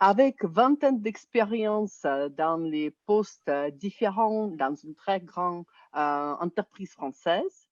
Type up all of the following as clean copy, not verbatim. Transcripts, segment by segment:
Avec vingtaine d'expérience dans les postes différents dans une très grande entreprise française.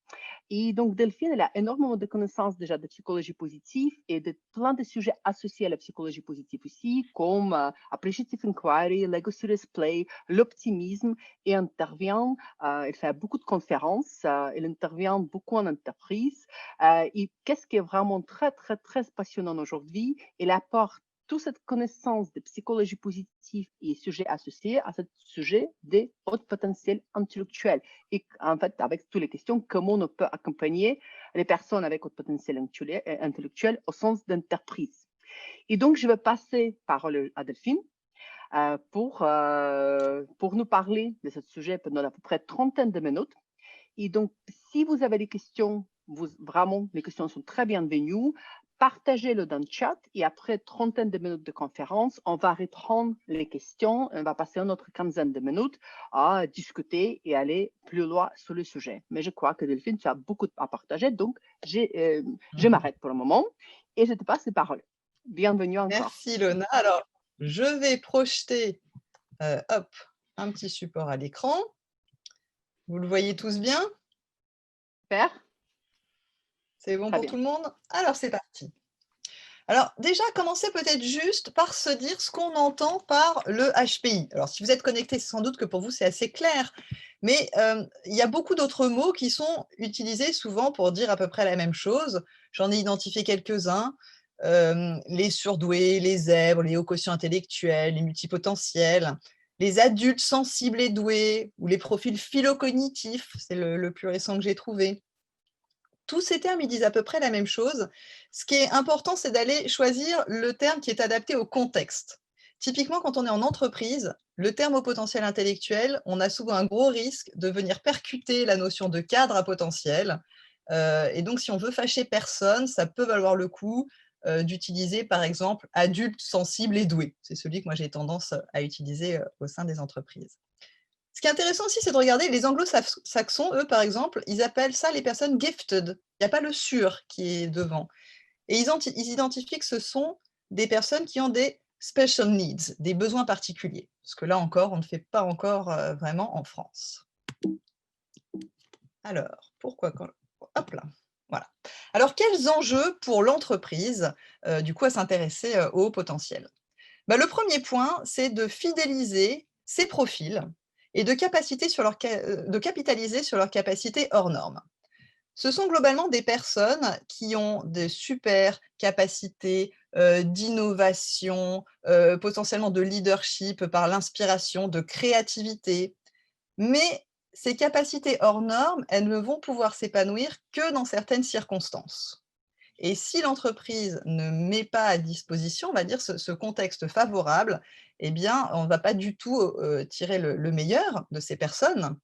Et donc, Delphine, elle a énormément de connaissances déjà de psychologie positive et de plein de sujets associés à la psychologie positive aussi, comme Appreciative Inquiry, Legacy Play, l'optimisme, et intervient, elle fait beaucoup de conférences, elle intervient beaucoup en entreprise. Et qu'est-ce qui est vraiment très, très, très passionnant aujourd'hui? Elle apporte toute cette connaissance de psychologie positive et sujets associés à ce sujet des hauts potentiels intellectuels. Et en fait, avec toutes les questions, comment on peut accompagner les personnes avec haut potentiel intellectuel au sens d'entreprise. Et donc, je vais passer parole à Delphine pour nous parler de ce sujet pendant à peu près trentaine de minutes. Et donc, si vous avez des questions, vraiment, les questions sont très bienvenues. Partagez-le dans le chat et après trentaine de minutes de conférence, on va reprendre les questions. On va passer une autre quinzaine de minutes à discuter et aller plus loin sur le sujet. Mais je crois que Delphine, tu as beaucoup à partager, donc je m'arrête pour le moment et je te passe les paroles. Bienvenue encore. Merci Lona. Alors, je vais projeter, hop, un petit support à l'écran. Vous le voyez tous bien? Super, C'est bon très pour bien. tout le monde? Alors c'est parti. Alors déjà, commencer peut-être juste par se dire ce qu'on entend par le HPI. Alors si vous êtes connecté, c'est sans doute que pour vous c'est assez clair, mais il y a beaucoup d'autres mots qui sont utilisés souvent pour dire à peu près la même chose. J'en ai identifié quelques-uns, les surdoués, les zèbres, les hauts quotients intellectuels, les multipotentiels, les adultes sensibles et doués ou les profils phylocognitifs, c'est le plus récent que j'ai trouvé. Tous ces termes, ils disent à peu près la même chose. Ce qui est important, c'est d'aller choisir le terme qui est adapté au contexte. Typiquement, quand on est en entreprise, le terme au potentiel intellectuel, on a souvent un gros risque de venir percuter la notion de cadre à potentiel. Et donc, si on veut fâcher personne, ça peut valoir le coup d'utiliser, par exemple, adulte, sensible et doué. C'est celui que moi j'ai tendance à utiliser au sein des entreprises. Ce qui est intéressant aussi, c'est de regarder les anglo-saxons, eux, par exemple, ils appellent ça les personnes gifted. Il n'y a pas le sur qui est devant. Et ils identifient que ce sont des personnes qui ont des special needs, des besoins particuliers. Parce que là encore, on ne fait pas encore vraiment en France. Alors, pourquoi quand... Hop là, voilà. Alors, quels enjeux pour l'entreprise, du coup, à s'intéresser au haut potentiel? Bah, le premier point, c'est de fidéliser ces profils et de capitaliser sur leurs capacités hors normes. Ce sont globalement des personnes qui ont de super capacités d'innovation, potentiellement de leadership par l'inspiration, de créativité. Mais ces capacités hors normes, elles ne vont pouvoir s'épanouir que dans certaines circonstances. Et si l'entreprise ne met pas à disposition, on va dire, ce contexte favorable, eh bien, on ne va pas du tout, tirer le meilleur de ces personnes.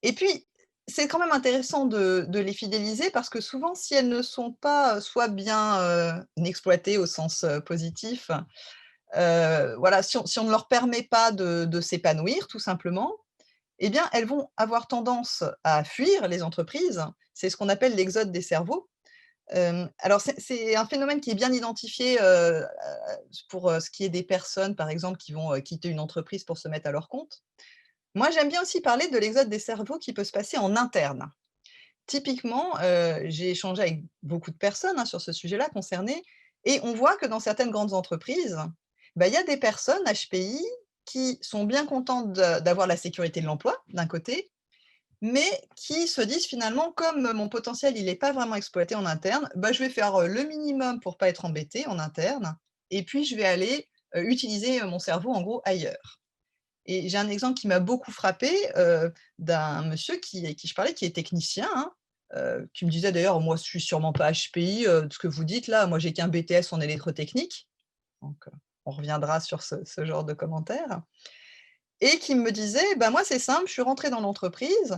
Et puis, c'est quand même intéressant de les fidéliser parce que souvent, si elles ne sont pas, soit bien, exploitées au sens, positif, voilà, si on ne leur permet pas de s'épanouir tout simplement, eh bien, elles vont avoir tendance à fuir les entreprises. C'est ce qu'on appelle l'exode des cerveaux. Alors c'est un phénomène qui est bien identifié, pour, ce qui est des personnes, par exemple, qui vont, quitter une entreprise pour se mettre à leur compte. Moi, j'aime bien aussi parler de l'exode des cerveaux qui peut se passer en interne. Typiquement, j'ai échangé avec beaucoup de personnes, hein, sur ce sujet-là concerné et on voit que dans certaines grandes entreprises, bah, il y a des personnes HPI qui sont bien contentes d'avoir la sécurité de l'emploi, d'un côté, mais qui se disent finalement: «Comme mon potentiel, il n'est pas vraiment exploité en interne, bah, je vais faire, le minimum pour pas être embêté en interne et puis je vais aller, utiliser, mon cerveau en gros ailleurs». Et j'ai un exemple qui m'a beaucoup frappé d'un monsieur avec qui je parlais, qui est technicien, hein, qui me disait d'ailleurs: «Moi, je suis sûrement pas HPI, de ce que vous dites là, moi j'ai qu'un BTS en électrotechnique». Donc, on reviendra sur ce genre de commentaires et qui me disait: «Bah, moi, c'est simple, je suis rentré dans l'entreprise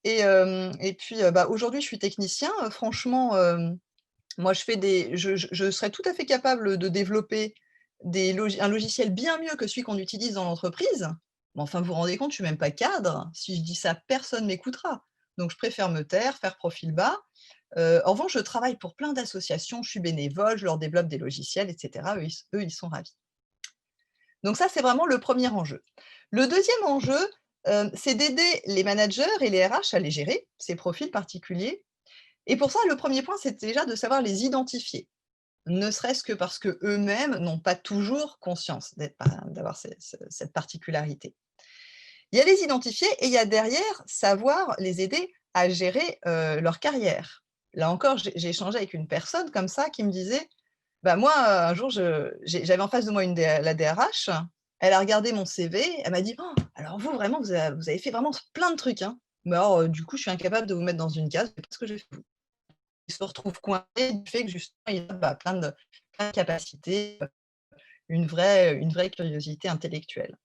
et puis, bah, aujourd'hui, je suis technicien, franchement, moi, je serais tout à fait capable de développer un logiciel bien mieux que celui qu'on utilise dans l'entreprise. Mais enfin, vous vous rendez compte, je suis même pas cadre. Si je dis ça, personne m'écoutera. Donc je préfère me taire, faire profil bas. En revanche, je travaille pour plein d'associations, je suis bénévole, je leur développe des logiciels et cetera. Eux, ils sont ravis». Donc ça, c'est vraiment le premier enjeu. Le deuxième enjeu, c'est d'aider les managers et les RH à les gérer, ces profils particuliers. Et pour ça, le premier point, c'est déjà de savoir les identifier, ne serait-ce que parce qu'eux-mêmes n'ont pas toujours conscience d'avoir cette particularité. Il y a les identifier et il y a derrière savoir les aider à gérer, leur carrière. Là encore, j'ai échangé avec une personne comme ça qui me disait: «Bah, moi, un jour, j'avais en face de moi la DRH, elle a regardé mon CV, elle m'a dit: «Oh, alors vous vraiment, vous avez fait vraiment plein de trucs, hein, mais alors, du coup, je suis incapable de vous mettre dans une case, c'est pas ce que j'ai fait, vous». Il se retrouve coincé du fait que justement, il a, bah, plein de capacités, une vraie curiosité intellectuelle.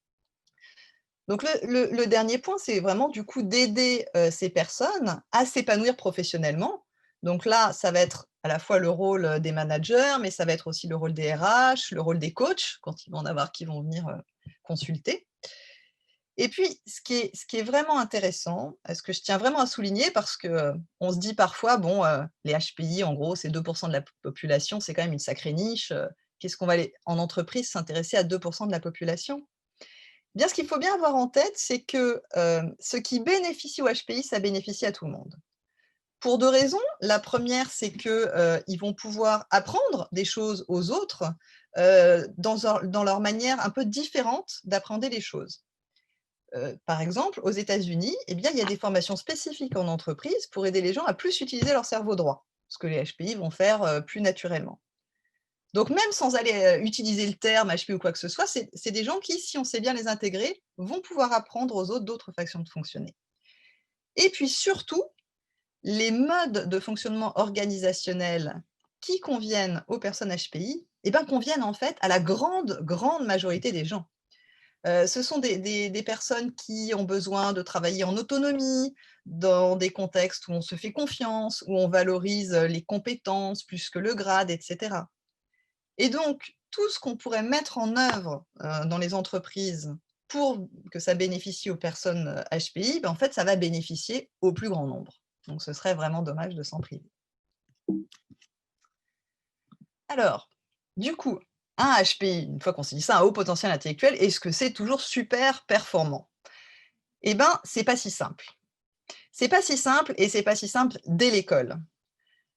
Donc le dernier point, c'est vraiment du coup d'aider, ces personnes à s'épanouir professionnellement. Donc là, ça va être à la fois le rôle, des managers, mais ça va être aussi le rôle des RH, le rôle des coachs, quand ils vont en avoir qui vont venir, consulter. Et puis ce qui est vraiment intéressant, ce que je tiens vraiment à souligner parce que, on se dit parfois: «Bon, les HPI en gros c'est 2 de la population, c'est quand même une sacrée niche, qu'est-ce qu'on va aller en entreprise s'intéresser à 2 de la population?» Bien, ce qu'il faut bien avoir en tête, c'est que, ce qui bénéficie aux HPI, ça bénéficie à tout le monde. Pour 2 raisons. La première, c'est que, ils vont pouvoir apprendre des choses aux autres, dans leur manière un peu différente d'appréhender les choses. Par exemple, aux États-Unis, eh bien, il y a des formations spécifiques en entreprise pour aider les gens à plus utiliser leur cerveau droit, ce que les HPI vont faire, plus naturellement. Donc même sans aller, utiliser le terme HP ou quoi que ce soit, c'est des gens qui, si on sait bien les intégrer, vont pouvoir apprendre aux autres d'autres façons de fonctionner. Et puis surtout, les modes de fonctionnement organisationnels qui conviennent aux personnes HPI, eh ben, conviennent en fait à la grande, grande majorité des gens. Ce sont des personnes qui ont besoin de travailler en autonomie, dans des contextes où on se fait confiance, où on valorise, les compétences plus que le grade et cetera. Et donc, tout ce qu'on pourrait mettre en œuvre, dans les entreprises pour que ça bénéficie aux personnes, HPI, ben, en fait, ça va bénéficier au plus grand nombre. Donc ce serait vraiment dommage de s'en priver. Alors, du coup, un HPI, une fois qu'on s'est dit ça, un haut potentiel intellectuel, est-ce que c'est toujours super performant? Eh ben, c'est pas si simple. C'est pas si simple et c'est pas si simple dès l'école.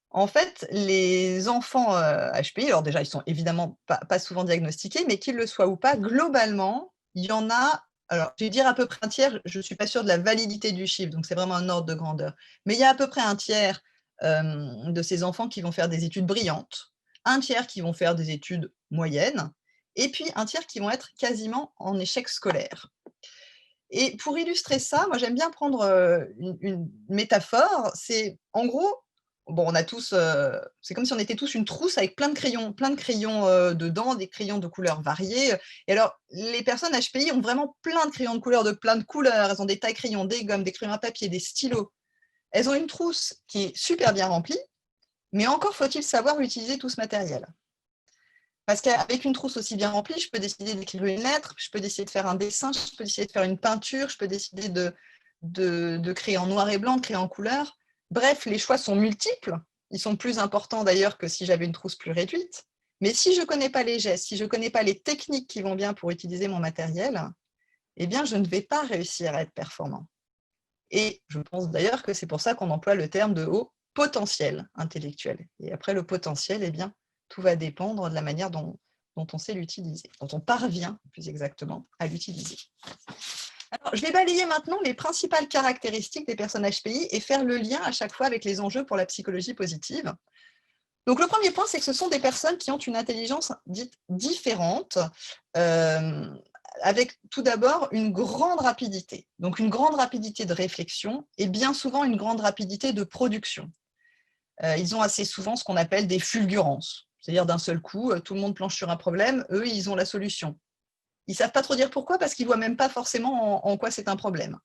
En fait, les enfants, HPI, alors déjà, ils sont évidemment pas souvent diagnostiqués, mais qu'ils le soient ou pas, globalement, il y en a, alors je vais dire à peu près un tiers, je ne suis pas sûre de la validité du chiffre, donc c'est vraiment un ordre de grandeur. Mais il y a à peu près un tiers, de ces enfants qui vont faire des études brillantes, un tiers qui vont faire des études moyennes et puis un tiers qui vont être quasiment en échec scolaire. Et pour illustrer ça, moi j'aime bien prendre, une métaphore, c'est en gros, bon on a tous, c'est comme si on était tous une trousse avec plein de crayons, dedans, des crayons de couleurs variées, et alors les personnes HPI ont vraiment plein de crayons de couleurs, de plein de couleurs. Elles ont des tailles-crayons, des gommes, des crayons à papier, des stylos. Elles ont une trousse qui est super bien remplie, mais encore faut-il savoir utiliser tout ce matériel. Parce qu'avec une trousse aussi bien remplie, je peux décider d'écrire une lettre, je peux décider de faire un dessin, je peux décider de faire une peinture, je peux décider de créer en noir et blanc, de créer en couleur. Bref, les choix sont multiples. Ils sont plus importants d'ailleurs que si j'avais une trousse plus réduite. Mais si je ne connais pas les gestes, si je ne connais pas les techniques qui vont bien pour utiliser mon matériel, eh bien, je ne vais pas réussir à être performant. Et je pense d'ailleurs que c'est pour ça qu'on emploie le terme de haut potentiel intellectuel. Et après le potentiel, eh bien, tout va dépendre de la manière dont on sait l'utiliser, dont on parvient plus exactement à l'utiliser. Alors, je vais balayer maintenant les principales caractéristiques des personnes HPI et faire le lien à chaque fois avec les enjeux pour la psychologie positive. Donc le premier point, c'est que ce sont des personnes qui ont une intelligence dite différente, euh, avec tout d'abord une grande rapidité. Donc une grande rapidité de réflexion et bien souvent une grande rapidité de production. Ils ont assez souvent ce qu'on appelle des fulgurances, c'est-à-dire d'un seul coup, tout le monde planche sur un problème, eux, ils ont la solution. Ils ne savent pas trop dire pourquoi parce qu'ils ne voient même pas forcément en quoi c'est un problème.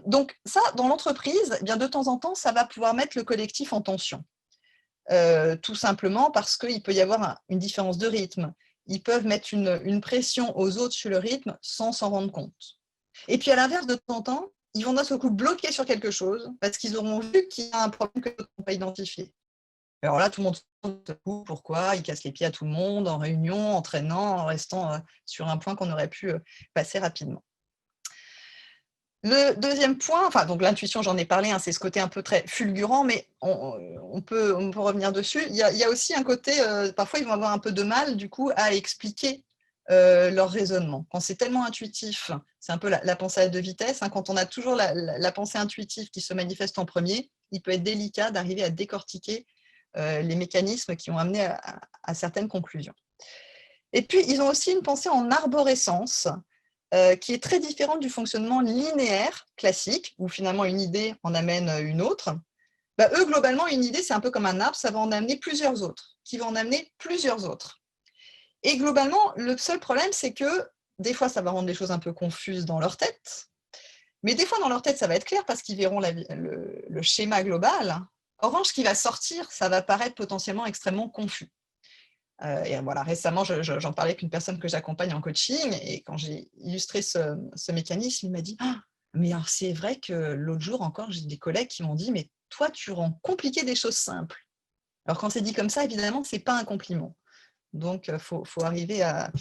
Donc ça, dans l'entreprise, eh bien, de temps en temps, ça va pouvoir mettre le collectif en tension. Tout simplement parce qu'il peut y avoir une différence de rythme. Ils peuvent mettre une pression aux autres sur le rythme sans s'en rendre compte. Et puis à l'inverse, de temps en temps, ils vont d'un seul coup bloquer sur quelque chose parce qu'ils auront vu qu'il y a un problème que d'autres n'ont pas identifié. Alors là, tout le monde se demande pourquoi il casse les pieds à tout le monde en réunion, en traînant, en restant sur un point qu'on aurait pu passer rapidement. Le deuxième point, enfin, donc l'intuition, j'en ai parlé, hein, c'est ce côté un peu très fulgurant, mais on peut revenir dessus. Il y a aussi un côté, parfois ils vont avoir un peu de mal, du coup, à expliquer leur raisonnement. Quand c'est tellement intuitif, c'est un peu la pensée à deux vitesses, hein, quand on a toujours la pensée intuitive qui se manifeste en premier, il peut être délicat d'arriver à décortiquer les mécanismes qui ont amené à certaines conclusions. Et puis, ils ont aussi une pensée en arborescence, qui est très différente du fonctionnement linéaire classique, où finalement une idée en amène une autre. Bah, eux, globalement, une idée, c'est un peu comme un arbre, ça va en amener plusieurs autres, qui vont en amener plusieurs autres. Et globalement, le seul problème, c'est que des fois, ça va rendre les choses un peu confuses dans leur tête, mais des fois, dans leur tête, ça va être clair parce qu'ils verront le schéma global. En revanche, ce qui va sortir, ça va paraître potentiellement extrêmement confus. Et voilà, récemment, j'en parlais avec une personne que j'accompagne en coaching, et quand j'ai illustré ce mécanisme, il m'a dit: «Ah, mais alors c'est vrai que l'autre jour encore, j'ai des collègues qui m'ont dit: "Mais toi, tu rends compliqué des choses simples"». Alors quand c'est dit comme ça, évidemment, c'est pas un compliment. Donc faut arriver à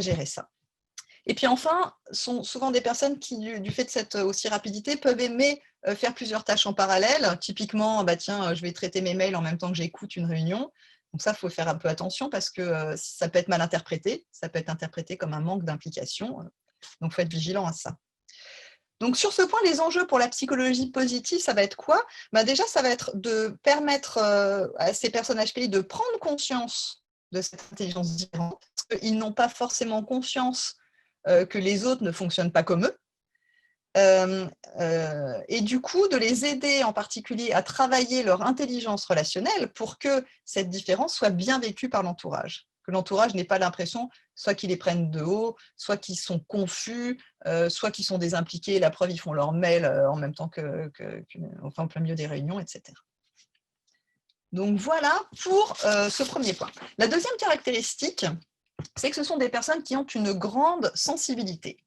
gérer ça. Et puis enfin, sont souvent des personnes qui, du fait de cette aussi rapidité, peuvent aimer faire plusieurs tâches en parallèle. Typiquement, bah tiens, je vais traiter mes mails en même temps que j'écoute une réunion. Donc ça, il faut faire un peu attention parce que ça peut être mal interprété. Ça peut être interprété comme un manque d'implication. Donc il faut être vigilant à ça. Donc sur ce point, les enjeux pour la psychologie positive, ça va être quoi? Bah déjà, ça va être de permettre à ces personnes HPI de prendre conscience de cette intelligence différente, parce qu'ils n'ont pas forcément conscience que les autres ne fonctionnent pas comme eux. Et du coup, de les aider en particulier à travailler leur intelligence relationnelle pour que cette différence soit bien vécue par l'entourage. Que l'entourage n'ait pas l'impression soit qu'ils les prennent de haut, soit qu'ils sont confus, soit qu'ils sont désimpliqués. La preuve, ils font leur mail en même temps enfin, en plein milieu des réunions, etc. Donc voilà pour ce premier point. La deuxième caractéristique, c'est que ce sont des personnes qui ont une grande sensibilité.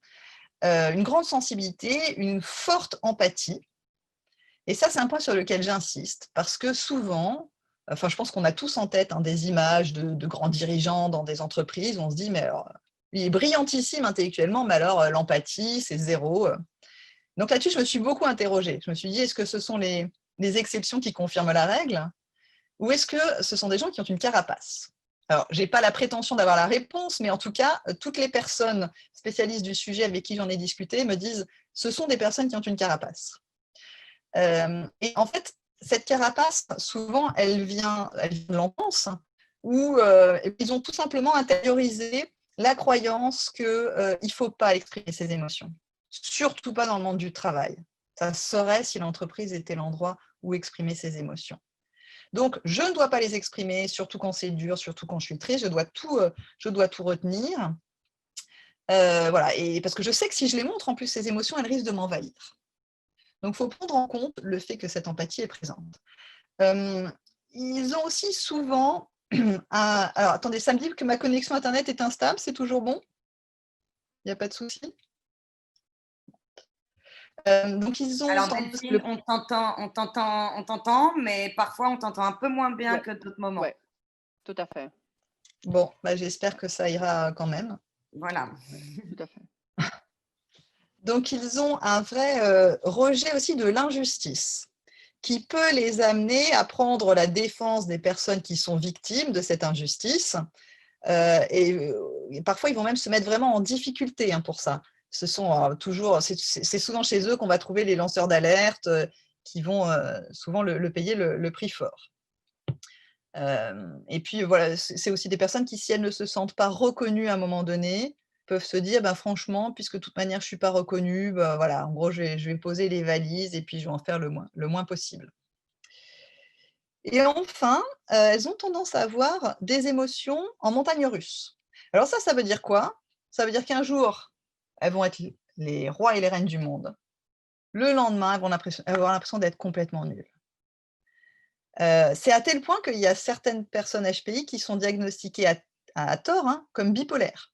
Une forte empathie. Et ça, c'est un point sur lequel j'insiste, parce que souvent, enfin, je pense qu'on a tous en tête des images de grands dirigeants dans des entreprises où on se dit, mais alors, il est brillantissime intellectuellement, mais alors l'empathie, c'est zéro. Donc là-dessus, je me suis beaucoup interrogée. Je me suis dit, est-ce que ce sont les exceptions qui confirment la règle, ou est-ce que ce sont des gens qui ont une carapace? Alors, je n'ai pas la prétention d'avoir la réponse, mais en tout cas, toutes les personnes spécialistes du sujet avec qui j'en ai discuté me disent ce sont des personnes qui ont une carapace. Et en fait, cette carapace, souvent, elle vient de l'enfance, où ils ont tout simplement intériorisé la croyance qu'il ne faut pas exprimer ses émotions, surtout pas dans le monde du travail. Ça serait si l'entreprise était l'endroit où exprimer ses émotions. Donc, je ne dois pas les exprimer, surtout quand c'est dur, surtout quand je suis triste, je dois tout retenir. Voilà, et parce que je sais que si je les montre, en plus, ces émotions, elles risquent de m'envahir. Donc, il faut prendre en compte le fait que cette empathie est présente. Ils ont aussi souvent alors, attendez, ça me dit que ma connexion internet est instable, c'est toujours bon? Il n'y a pas de souci? Donc ils ont Alors sorte Delphine, on t'entend, mais parfois on t'entend un peu moins bien Ouais, que d'autres moments. ouais, tout à fait. Bon, bah, j'espère que ça ira quand même. Voilà. Ouais, tout à fait. Donc ils ont un vrai rejet aussi de l'injustice, qui peut les amener à prendre la défense des personnes qui sont victimes de cette injustice. Et parfois, ils vont même se mettre vraiment en difficulté pour ça. Ce sont toujours, c'est souvent chez eux qu'on va trouver les lanceurs d'alerte qui vont souvent le payer le prix fort. Et puis voilà, c'est aussi des personnes qui, si elles ne se sentent pas reconnues à un moment donné, peuvent se dire: «Bah, franchement, puisque de toute manière je ne suis pas reconnue, bah, voilà, en gros, je vais poser les valises et puis je vais en faire le moins possible». Et enfin, elles ont tendance à avoir des émotions en montagne russe. Alors ça veut dire quoi? Ça veut dire qu'un jour, elles vont être les rois et les reines du monde. Le lendemain, elles vont avoir l'impression d'être complètement nulles. C'est à tel point qu'il y a certaines personnes HPI qui sont diagnostiquées à tort, comme bipolaires.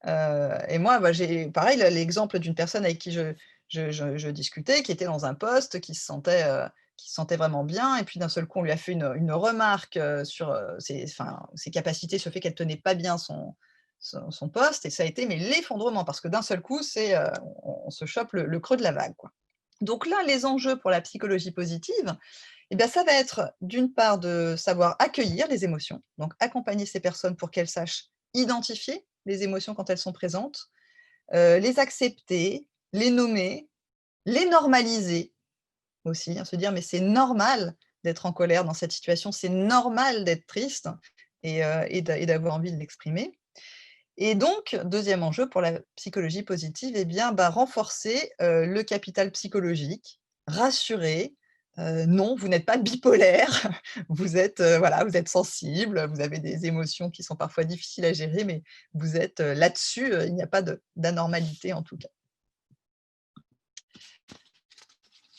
Et moi, bah, j'ai pareil, l'exemple d'une personne avec qui je discutais, qui était dans un poste, qui se sentait, qui se sentait vraiment bien, et puis d'un seul coup, on lui a fait une remarque sur ses capacités, sur le fait qu'elle ne tenait pas bien son poste, et ça a été mais l'effondrement, parce que d'un seul coup, on se chope le creux de la vague, quoi. Donc là, les enjeux pour la psychologie positive, eh bien, ça va être d'une part de savoir accueillir les émotions, donc accompagner ces personnes pour qu'elles sachent identifier les émotions quand elles sont présentes, les accepter, les nommer, les normaliser aussi, hein, se dire: «Mais c'est normal d'être en colère dans cette situation, c'est normal d'être triste», et d'avoir envie de l'exprimer. Et donc, deuxième enjeu pour la psychologie positive, eh bien, renforcer, le capital psychologique, rassurer, non, vous n'êtes pas bipolaire, vous êtes, voilà, vous êtes sensible, vous avez des émotions qui sont parfois difficiles à gérer, mais vous êtes, là-dessus, il n'y a pas d'anormalité en tout cas.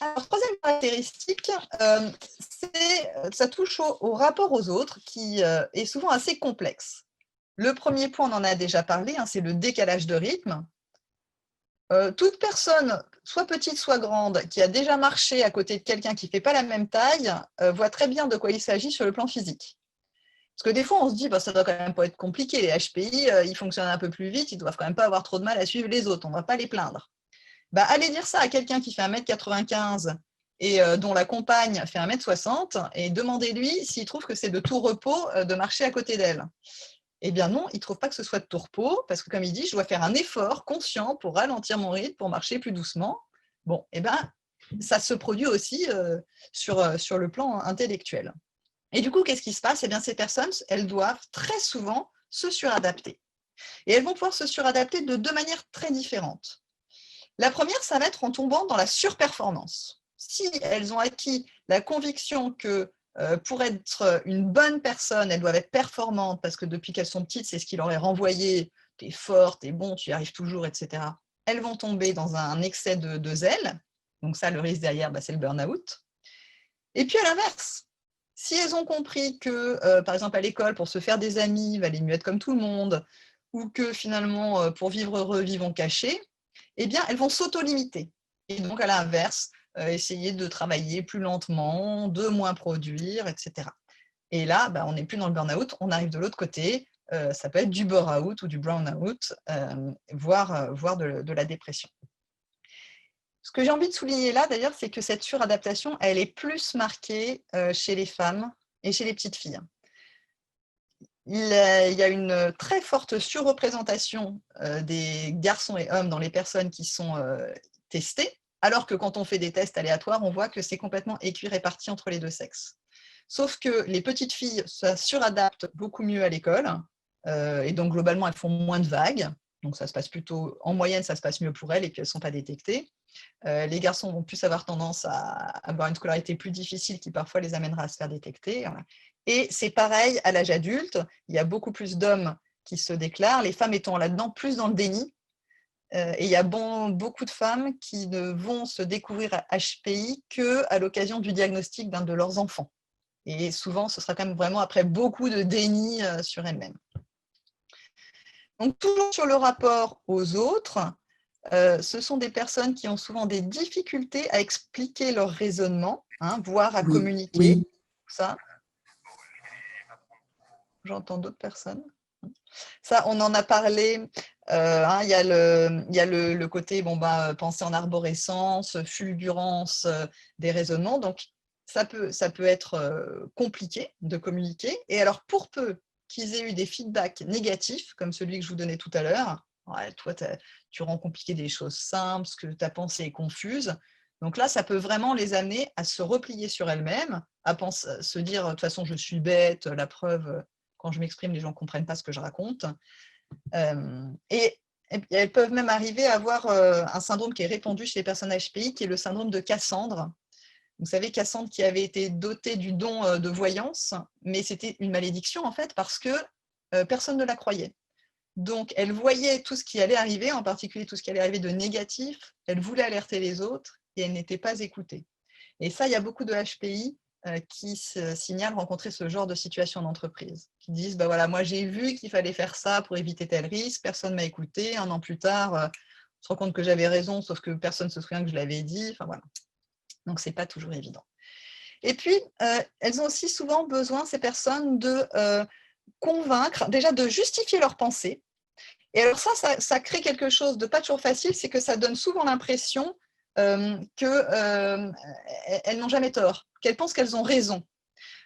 Alors, troisième caractéristique, ça touche au rapport aux autres qui, est souvent assez complexe. Le premier point, on en a déjà parlé, hein, c'est le décalage de rythme. Toute personne, soit petite, soit grande, qui a déjà marché à côté de quelqu'un qui ne fait pas la même taille, voit très bien de quoi il s'agit sur le plan physique. Parce que des fois, on se dit: «Bah, ça doit quand même pas être compliqué, les HPI, ils fonctionnent un peu plus vite, ils doivent quand même pas avoir trop de mal à suivre les autres, on ne va pas les plaindre». Bah, allez dire ça à quelqu'un qui fait 1,95 m et dont la compagne fait 1,60 m, et demandez-lui s'il trouve que c'est de tout repos, de marcher à côté d'elle. Eh bien non, il ne trouve pas que ce soit de tout repos, parce que comme il dit: «Je dois faire un effort conscient pour ralentir mon rythme, pour marcher plus doucement». Bon, eh ben, ça se produit aussi, sur le plan intellectuel. Et du coup, qu'est-ce qui se passe? Eh bien, ces personnes, elles doivent très souvent se suradapter, et elles vont pouvoir se suradapter de 2 manières très différentes. La première, ça va être en tombant dans la surperformance. Si elles ont acquis la conviction que, pour être une bonne personne, elles doivent être performantes parce que depuis qu'elles sont petites, c'est ce qui leur est renvoyé: «Tu es fort, tu es bon, tu y arrives toujours» et cetera. Elles vont tomber dans un excès de zèle, donc ça, le risque derrière, c'est le burn-out. Et puis à l'inverse, si elles ont compris que, par exemple à l'école, pour se faire des amis, il valait mieux être comme tout le monde, ou que finalement, pour vivre heureux, vivons cachés, eh bien, elles vont s'auto-limiter. Et donc, à l'inverse, essayer de travailler plus lentement, de moins produire, et cetera. Et là, on n'est plus dans le burn-out, on arrive de l'autre côté, ça peut être du bore-out ou du brown-out, voire de la dépression. Ce que j'ai envie de souligner là, d'ailleurs, c'est que cette suradaptation, elle est plus marquée, chez les femmes et chez les petites filles. Il y a une très forte surreprésentation, des garçons et hommes dans les personnes qui sont, testées, alors que quand on fait des tests aléatoires, on voit que c'est complètement équiréparti entre les 2 sexes. Sauf que les petites filles se suradaptent beaucoup mieux à l'école, et donc globalement, elles font moins de vagues, donc ça se passe plutôt en moyenne, ça se passe mieux pour elles et puis elles ne sont pas détectées. Les garçons vont plus avoir tendance à avoir une scolarité plus difficile qui parfois les amènera à se faire détecter, voilà. Et c'est pareil à l'âge adulte, il y a beaucoup plus d'hommes qui se déclarent, les femmes étant là-dedans plus dans le déni, et il y a beaucoup de femmes qui ne vont se découvrir HPI qu'à l'occasion du diagnostic d'un de leurs enfants. Et souvent, ce sera quand même vraiment après beaucoup de déni, sur elles-mêmes. Donc toujours sur le rapport aux autres, ce sont des personnes qui ont souvent des difficultés à expliquer leur raisonnement, hein, voire à Oui, communiquer. oui. Ça, j'entends d'autres personnes. Ça, on en a parlé. Hein, il y a le côté pensée en arborescence, fulgurance des raisonnements. Donc, ça peut être compliqué de communiquer. Et alors, pour peu qu'ils aient eu des feedbacks négatifs, comme celui que je vous donnais tout à l'heure, ouais, toi, tu rends compliqué des choses simples, ce que ta pensée est confuse. Donc là, ça peut vraiment les amener à se replier sur elles-mêmes, à se dire, de toute façon, je suis bête, la preuve, quand je m'exprime, les gens ne comprennent pas ce que je raconte. Et elles peuvent même arriver à avoir un syndrome qui est répandu chez les personnes HPI, qui est le syndrome de Cassandre. Vous savez, Cassandre qui avait été dotée du don de voyance, mais c'était une malédiction en fait, parce que personne ne la croyait. Donc, elle voyait tout ce qui allait arriver, en particulier tout ce qui allait arriver de négatif, elle voulait alerter les autres et elle n'était pas écoutée. Et ça, il y a beaucoup de HPI qui se signalent rencontrer ce genre de situation en entreprise, qui disent voilà, moi j'ai vu qu'il fallait faire ça pour éviter tel risque, personne ne m'a écouté, 1 an plus tard, on se rend compte que j'avais raison, sauf que personne ne se souvient que je l'avais dit. Enfin voilà. Donc, ce n'est pas toujours évident. Et puis, elles ont aussi souvent besoin, ces personnes, de convaincre, déjà de justifier leurs pensées. Et alors ça crée quelque chose de pas toujours facile, c'est que ça donne souvent l'impression qu'elles n'ont jamais tort, qu'elles pensent qu'elles ont raison.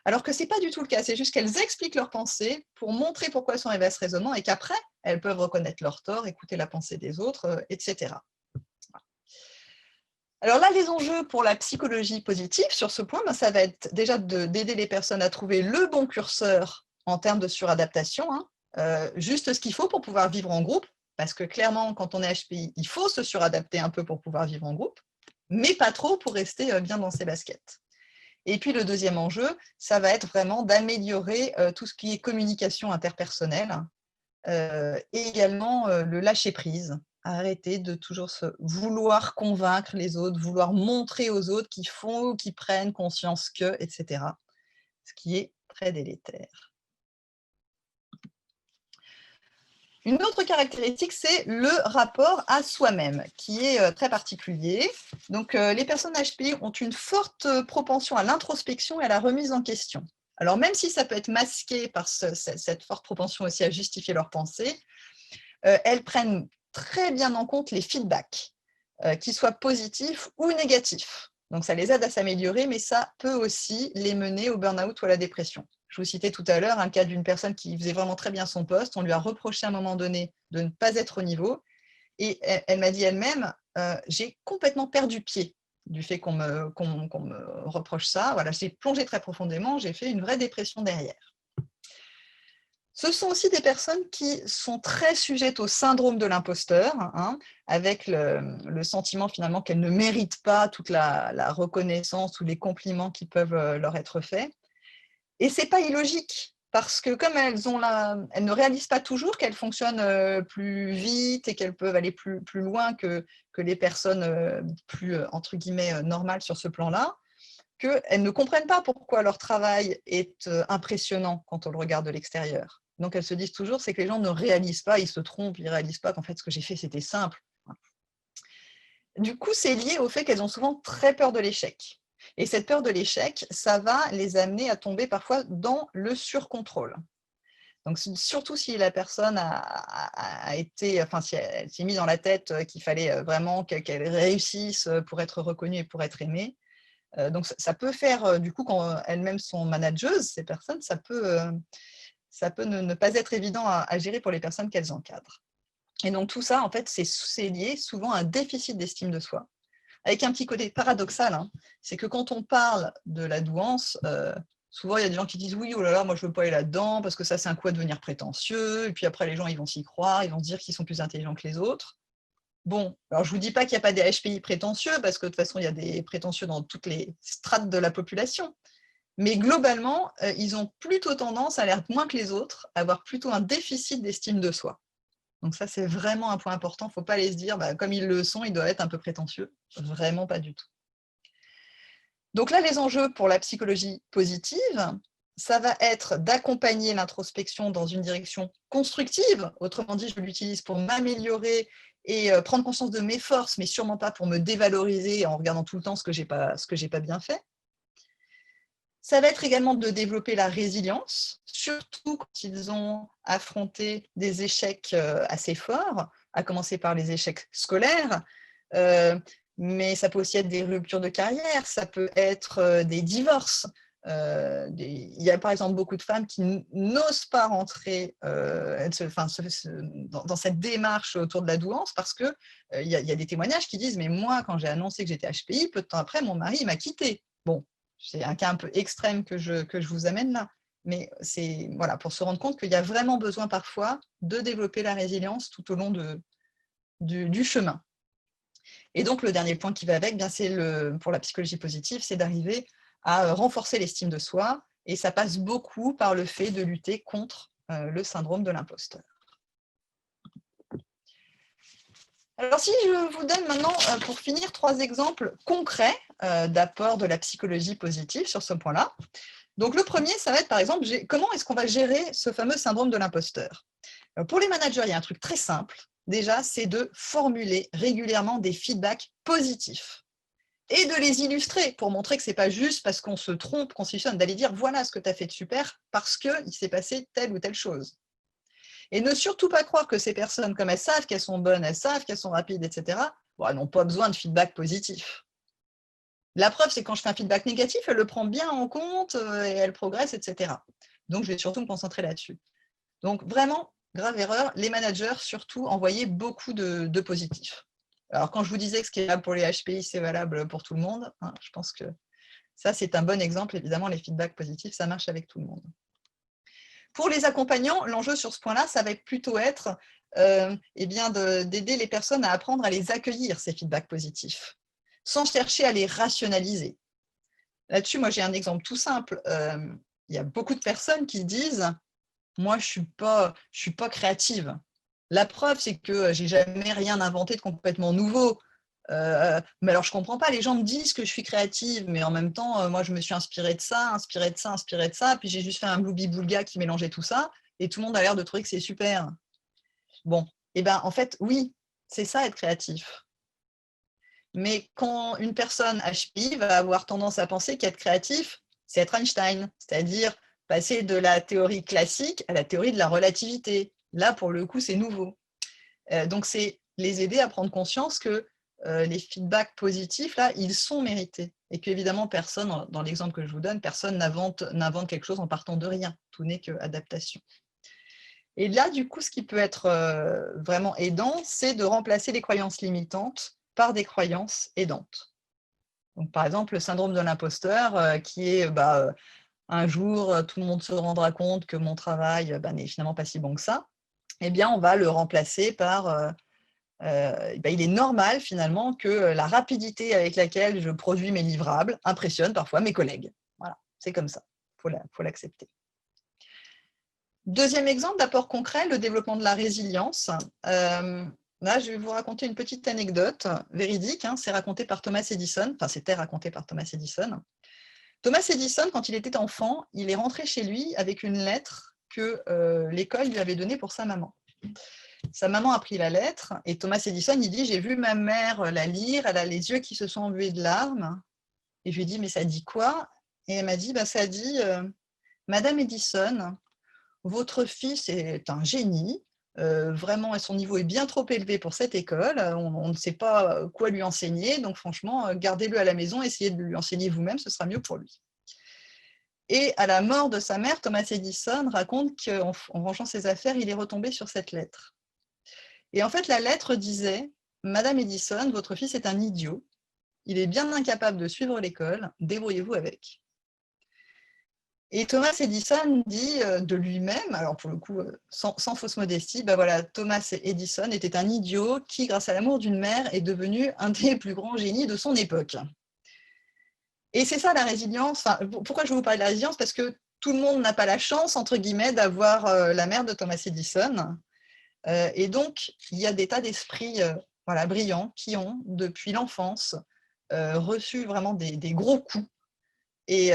Alors que ce n'est pas du tout le cas, c'est juste qu'elles expliquent leurs pensées pour montrer pourquoi elles sont arrivées à ce raisonnement et qu'après, elles peuvent reconnaître leur tort, écouter la pensée des autres, etc. Alors là, les enjeux pour la psychologie positive sur ce point, ça va être déjà d'aider les personnes à trouver le bon curseur en termes de suradaptation, hein, juste ce qu'il faut pour pouvoir vivre en groupe, parce que clairement, quand on est HPI, il faut se suradapter un peu pour pouvoir vivre en groupe, mais pas trop pour rester bien dans ses baskets. Et puis le deuxième enjeu, ça va être vraiment d'améliorer tout ce qui est communication interpersonnelle et également le lâcher-prise. Arrêter de toujours vouloir convaincre les autres, vouloir montrer aux autres qu'ils font ou qu'ils prennent conscience que, etc. Ce qui est très délétère. Une autre caractéristique, c'est le rapport à soi-même, qui est très particulier. Donc, les personnes HPI ont une forte propension à l'introspection et à la remise en question. Alors, même si ça peut être masqué par cette forte propension aussi à justifier leurs pensées, elles prennent très bien en compte les feedbacks, qu'ils soient positifs ou négatifs. Donc, ça les aide à s'améliorer, mais ça peut aussi les mener au burn-out ou à la dépression. Je vous citais tout à l'heure un cas d'une personne qui faisait vraiment très bien son poste. On lui a reproché à un moment donné de ne pas être au niveau. Et elle m'a dit elle-même, j'ai complètement perdu pied du fait qu'on me reproche ça. Voilà, j'ai plongé très profondément, j'ai fait une vraie dépression derrière. Ce sont aussi des personnes qui sont très sujettes au syndrome de l'imposteur, hein, avec le sentiment finalement qu'elles ne méritent pas toute la reconnaissance ou les compliments qui peuvent leur être faits. Et ce n'est pas illogique, parce que comme elles ne réalisent pas toujours qu'elles fonctionnent plus vite et qu'elles peuvent aller plus loin que les personnes plus, entre guillemets, normales sur ce plan-là, qu'elles ne comprennent pas pourquoi leur travail est impressionnant quand on le regarde de l'extérieur. Donc elles se disent toujours, c'est que les gens ne réalisent pas, ils se trompent, ils ne réalisent pas qu'en fait ce que j'ai fait c'était simple. Du coup, c'est lié au fait qu'elles ont souvent très peur de l'échec. Et cette peur de l'échec, ça va les amener à tomber parfois dans le surcontrôle. Donc, surtout si la personne a été, enfin, si elle s'est mise dans la tête qu'il fallait vraiment qu'elle réussisse pour être reconnue et pour être aimée. Donc, ça peut faire, du coup, quand elles-mêmes sont manageuses, ces personnes, ça peut ne pas être évident à gérer pour les personnes qu'elles encadrent. Et donc, tout ça, en fait, c'est lié souvent à un déficit d'estime de soi. Avec un petit côté paradoxal, hein, c'est que quand on parle de la douance, souvent il y a des gens qui disent oui, oh là là, moi je ne veux pas aller là-dedans parce que ça c'est un coup à devenir prétentieux, et puis après les gens ils vont s'y croire, ils vont se dire qu'ils sont plus intelligents que les autres. Bon, alors je ne vous dis pas qu'il n'y a pas des HPI prétentieux, parce que de toute façon il y a des prétentieux dans toutes les strates de la population, mais globalement, ils ont plutôt tendance à l'être moins que les autres, à avoir plutôt un déficit d'estime de soi. Donc ça, c'est vraiment un point important. Il ne faut pas aller se dire, comme ils le sont, ils doivent être un peu prétentieux. Vraiment pas du tout. Donc là, les enjeux pour la psychologie positive, ça va être d'accompagner l'introspection dans une direction constructive. Autrement dit, je l'utilise pour m'améliorer et prendre conscience de mes forces, mais sûrement pas pour me dévaloriser en regardant tout le temps ce que j'ai pas bien fait. Ça va être également de développer la résilience, surtout quand ils ont affronté des échecs assez forts, à commencer par les échecs scolaires, mais ça peut aussi être des ruptures de carrière, ça peut être des divorces. Il y a par exemple beaucoup de femmes qui n'osent pas rentrer dans cette démarche autour de la douance parce qu'il y a des témoignages qui disent « mais moi, quand j'ai annoncé que j'étais HPI, peu de temps après, mon mari m'a quittée ». Bon, c'est un cas un peu extrême que je vous amène là, mais c'est voilà, pour se rendre compte qu'il y a vraiment besoin parfois de développer la résilience tout au long du chemin. Et donc, le dernier point qui va avec, pour la psychologie positive, c'est d'arriver à renforcer l'estime de soi, et ça passe beaucoup par le fait de lutter contre le syndrome de l'imposteur. Alors, si je vous donne maintenant, pour finir, 3 exemples concrets d'apport de la psychologie positive sur ce point-là. Donc, le premier, ça va être, par exemple, comment est-ce qu'on va gérer ce fameux syndrome de l'imposteur ? Pour les managers, il y a un truc très simple. Déjà, c'est de formuler régulièrement des feedbacks positifs. et de les illustrer pour montrer que ce n'est pas juste parce qu'on se trompe qu'on s'illusionne, d'aller dire voilà ce que tu as fait de super parce qu'il s'est passé telle ou telle chose. Et ne surtout pas croire que ces personnes, comme elles savent qu'elles sont bonnes, elles savent qu'elles sont rapides, etc., bon, elles n'ont pas besoin de feedback positif. La preuve, c'est quand je fais un feedback négatif, elle le prend bien en compte et elle progresse, etc. Donc, je vais surtout me concentrer là-dessus. Donc, vraiment, grave erreur, les managers, surtout, envoyer beaucoup de positifs. Alors, quand je vous disais que ce qui est valable pour les HPI, c'est valable pour tout le monde, hein, je pense que ça, c'est un bon exemple. Évidemment, les feedbacks positifs, ça marche avec tout le monde. Pour les accompagnants, l'enjeu sur ce point-là, ça va plutôt être d'aider les personnes à apprendre à les accueillir, ces feedbacks positifs, sans chercher à les rationaliser. Là-dessus, moi, j'ai un exemple tout simple. Il y a beaucoup de personnes qui disent « moi, je ne suis pas créative ». La preuve, c'est que je n'ai jamais rien inventé de complètement nouveau. Mais alors, je ne comprends pas, les gens me disent que je suis créative, mais en même temps, moi, je me suis inspirée de ça, puis j'ai juste fait un bloubi-boulga qui mélangeait tout ça, et tout le monde a l'air de trouver que c'est super. Bon, et bien, en fait, oui, c'est ça, être créatif. Mais quand une personne HPI va avoir tendance à penser qu'être créatif, c'est être Einstein, c'est-à-dire passer de la théorie classique à la théorie de la relativité. Là, pour le coup, c'est nouveau. Donc, c'est les aider à prendre conscience que les feedbacks positifs, là, ils sont mérités. Et qu'évidemment, personne, dans l'exemple que je vous donne, personne n'invente quelque chose en partant de rien. Tout n'est qu'adaptation. Et là, du coup, ce qui peut être vraiment aidant, c'est de remplacer les croyances limitantes par des croyances aidantes. Donc, par exemple, le syndrome de l'imposteur, qui est un jour, tout le monde se rendra compte que mon travail n'est finalement pas si bon que ça. Eh bien, on va le remplacer par il est normal finalement que la rapidité avec laquelle je produis mes livrables impressionne parfois mes collègues. Voilà, c'est comme ça, il faut l'accepter. Deuxième exemple d'apport concret, le développement de la résilience. Là, je vais vous raconter une petite anecdote véridique. C'est raconté par Thomas Edison. Enfin, c'était raconté par Thomas Edison. Thomas Edison, quand il était enfant, il est rentré chez lui avec une lettre que l'école lui avait donnée pour sa maman. Sa maman a pris la lettre et Thomas Edison, il dit « J'ai vu ma mère la lire, elle a les yeux qui se sont embués de larmes. » Et je lui ai dit « Mais ça dit quoi ?» Et elle m'a dit « Ça dit Madame Edison, votre fils est un génie, vraiment son niveau est bien trop élevé pour cette école, on ne sait pas quoi lui enseigner, donc franchement, gardez-le à la maison, essayez de lui enseigner vous-même, ce sera mieux pour lui. » Et à la mort de sa mère, Thomas Edison raconte qu'en rangeant ses affaires, il est retombé sur cette lettre. Et en fait, la lettre disait « Madame Edison, votre fils est un idiot, il est bien incapable de suivre l'école, débrouillez-vous avec. » Et Thomas Edison dit de lui-même, alors pour le coup, sans fausse modestie, voilà, Thomas Edison était un idiot qui, grâce à l'amour d'une mère, est devenu un des plus grands génies de son époque. Et c'est ça la résilience. Pourquoi je vous parle de la résilience? Parce que tout le monde n'a pas la chance, entre guillemets, d'avoir la mère de Thomas Edison. Et donc, il y a des tas d'esprits brillants qui ont, depuis l'enfance, reçu vraiment des gros coups. Et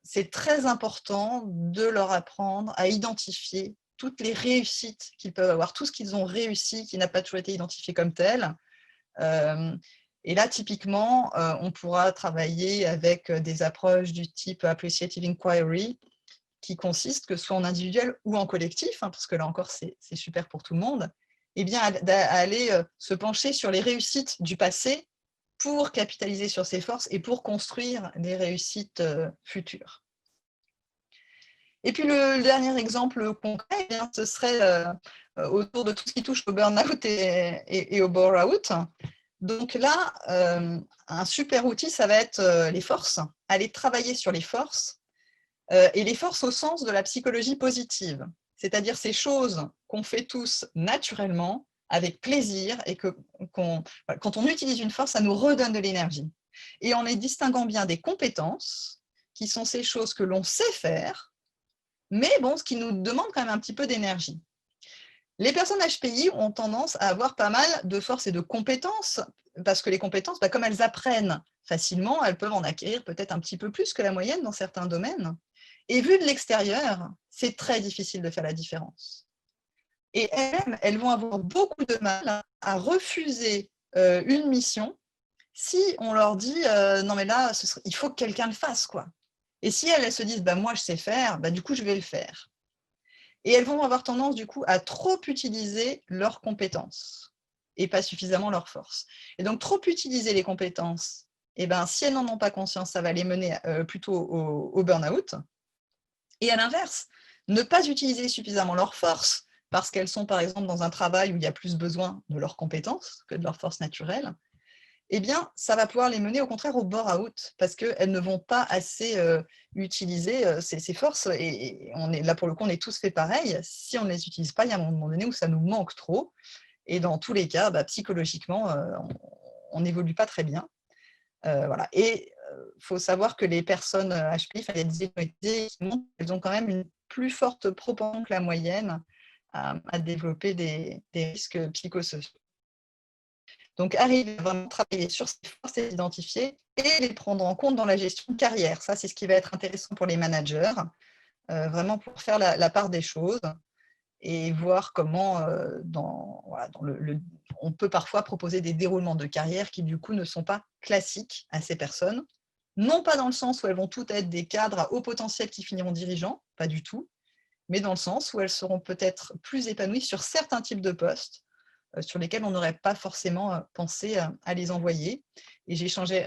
c'est très important de leur apprendre à identifier toutes les réussites qu'ils peuvent avoir, tout ce qu'ils ont réussi qui n'a pas toujours été identifié comme tel. Et là, typiquement, on pourra travailler avec des approches du type Appreciative Inquiry, qui consiste, que ce soit en individuel ou en collectif, parce que là encore, c'est super pour tout le monde, eh bien, à aller se pencher sur les réussites du passé pour capitaliser sur ses forces et pour construire des réussites futures. Et puis, le dernier exemple concret, ce serait autour de tout ce qui touche au burn-out et au bore-out. Donc là, un super outil, ça va être les forces, aller travailler sur les forces, et les forces au sens de la psychologie positive, c'est-à-dire ces choses qu'on fait tous naturellement, avec plaisir, et que quand on utilise une force, ça nous redonne de l'énergie. Et en les distinguant bien des compétences, qui sont ces choses que l'on sait faire, mais bon, ce qui nous demande quand même un petit peu d'énergie. Les personnes HPI ont tendance à avoir pas mal de forces et de compétences, parce que les compétences, comme elles apprennent facilement, elles peuvent en acquérir peut-être un petit peu plus que la moyenne dans certains domaines. Et vu de l'extérieur, c'est très difficile de faire la différence. Et elles vont avoir beaucoup de mal à refuser une mission Si on leur dit non, mais là, il faut que quelqu'un le fasse, quoi. Et si elles se disent bah, moi, je sais faire, bah, du coup, je vais le faire. Et elles vont avoir tendance, du coup, à trop utiliser leurs compétences et pas suffisamment leurs forces. Et donc, trop utiliser les compétences, eh ben, si elles n'en ont pas conscience, ça va les mener plutôt au burn-out. Et à l'inverse, ne pas utiliser suffisamment leurs forces parce qu'elles sont, par exemple, dans un travail où il y a plus besoin de leurs compétences que de leurs forces naturelles, eh bien, ça va pouvoir les mener au contraire au bore-out parce qu'elles ne vont pas assez utiliser ces forces. Et on est, là, pour le coup, on est tous fait pareil. Si on ne les utilise pas, il y a un moment donné où ça nous manque trop. Et dans tous les cas, psychologiquement, on n'évolue pas très bien. Voilà. Et il faut savoir que les personnes HPI, il y a des études qui montrent qu'elles ont quand même une plus forte propension que la moyenne à développer des risques psychosociaux. Donc, arriver à vraiment travailler sur ces forces et les identifier et les prendre en compte dans la gestion de carrière. Ça, c'est ce qui va être intéressant pour les managers, vraiment pour faire la part des choses et voir comment, on peut parfois proposer des déroulements de carrière qui, du coup, ne sont pas classiques à ces personnes. Non pas dans le sens où elles vont toutes être des cadres à haut potentiel qui finiront dirigeants, pas du tout, mais dans le sens où elles seront peut-être plus épanouies sur certains types de postes sur lesquels on n'aurait pas forcément pensé à les envoyer. Et j'ai échangé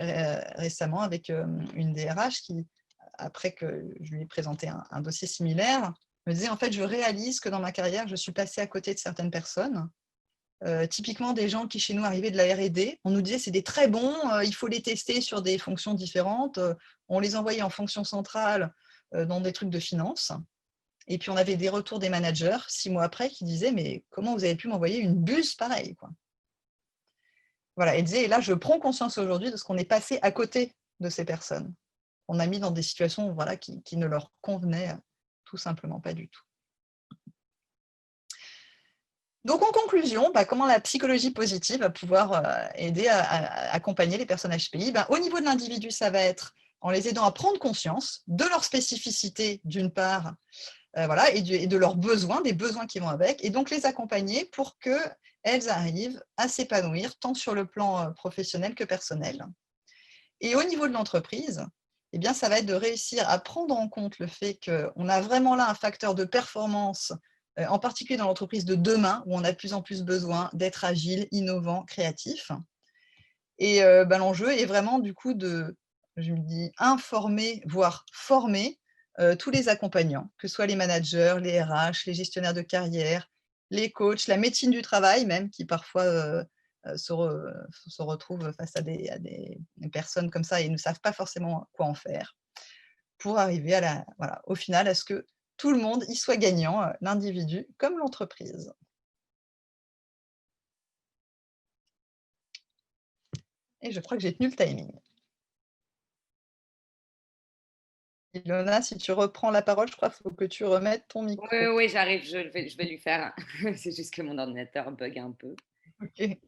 récemment avec une DRH qui, après que je lui ai présenté un dossier similaire, me disait en fait, je réalise que dans ma carrière, je suis passée à côté de certaines personnes. Typiquement des gens qui chez nous arrivaient de la R&D, on nous disait c'est des très bons, il faut les tester sur des fonctions différentes, on les envoyait en fonction centrale dans des trucs de finance. Et puis, on avait des retours des managers 6 mois après qui disaient « Mais comment vous avez pu m'envoyer une buse pareille ?» Voilà, elle disait « Et là, je prends conscience aujourd'hui de ce qu'on est passé à côté de ces personnes. On a mis dans des situations qui ne leur convenaient tout simplement pas du tout. » Donc, en conclusion, comment la psychologie positive va pouvoir aider à accompagner les personnes HPI? Au niveau de l'individu, ça va être en les aidant à prendre conscience de leur spécificité, d'une part, et de leurs besoins, des besoins qui vont avec, et donc les accompagner pour qu'elles arrivent à s'épanouir tant sur le plan professionnel que personnel. Et au niveau de l'entreprise, eh bien, ça va être de réussir à prendre en compte le fait qu'on a vraiment là un facteur de performance, en particulier dans l'entreprise de demain, où on a de plus en plus besoin d'être agile, innovant, créatif. Et l'enjeu est vraiment du coup je me dis, informer, voire former tous les accompagnants, que ce soit les managers, les RH, les gestionnaires de carrière, les coachs, la médecine du travail même, qui parfois se retrouvent face à des personnes comme ça et ne savent pas forcément quoi en faire, pour arriver au final à ce que tout le monde y soit gagnant, l'individu comme l'entreprise. Et je crois que j'ai tenu le timing. Ilona, si tu reprends la parole, je crois qu'il faut que tu remettes ton Oui, micro. oui, j'arrive, je vais lui faire. C'est juste que mon ordinateur bug un peu. OK.